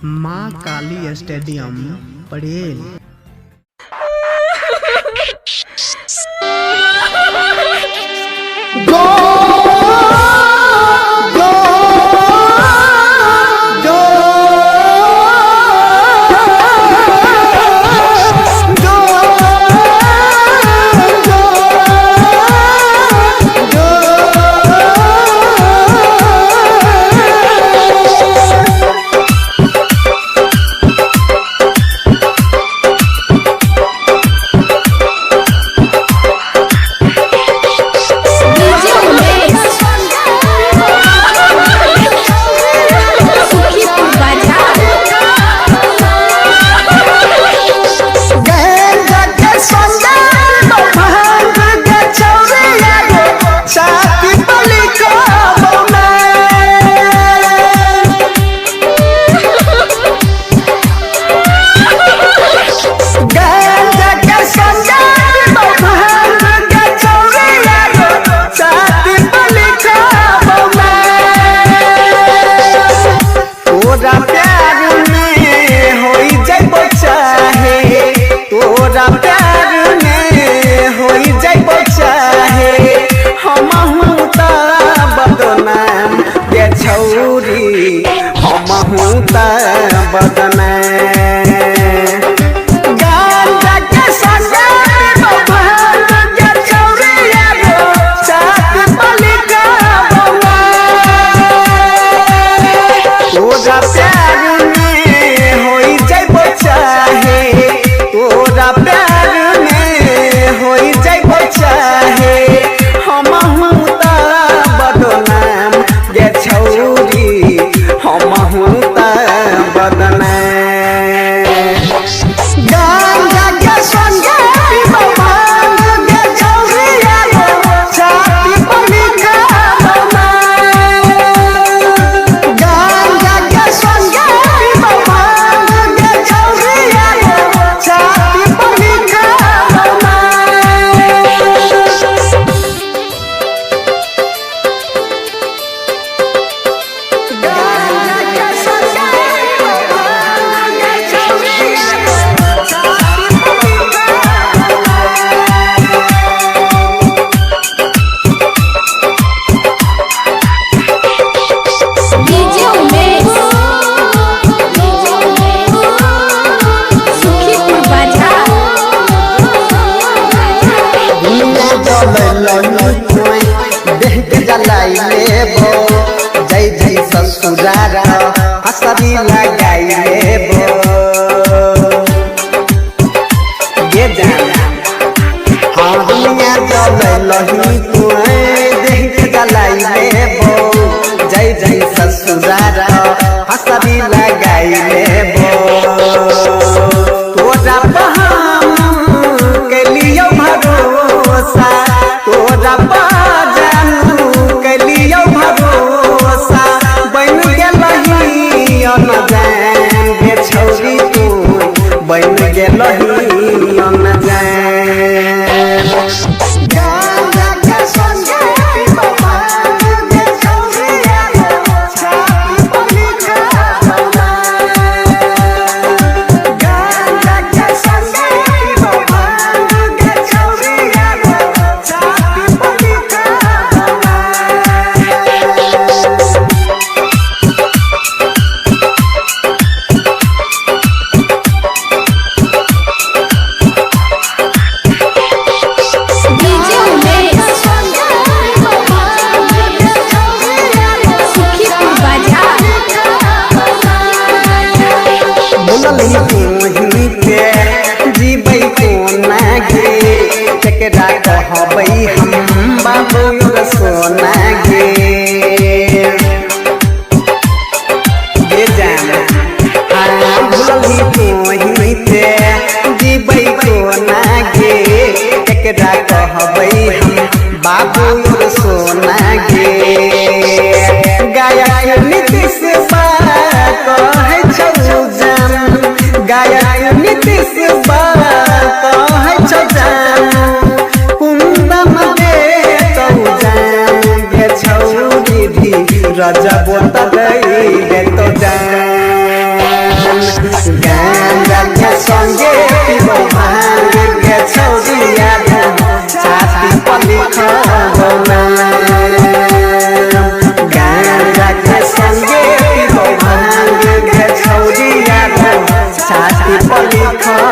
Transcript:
माँ काली स्टेडियम परेल। जय जय ससुरार हसरी लगाई लेबो ये जाना हाँ दुनिया जलही तुए देख जलाई लेबो जय जय ससुरार हसरी लगाई लेबो तोरा बहाम के लिए भरोसा तोरा बन गेलही जीबै कोना गे केकरा कहबै हम बाबू सोना गे ये जाना हाँ भूलही तोहिते जीबै कोना गे केकरा कहबै हम बाबू सोना गे गायक नीतीश कहै छौ जान गायक नीतीश कहै छौ जान कुंदन दे छौ जान गे छौ दीदी रजब तगई दे तो जान गांजा के संगे पीबो भांग के छौरिया छाती पर लिखल गांजा के संगे पीबो भांग के छौरिया छाती पर लिखल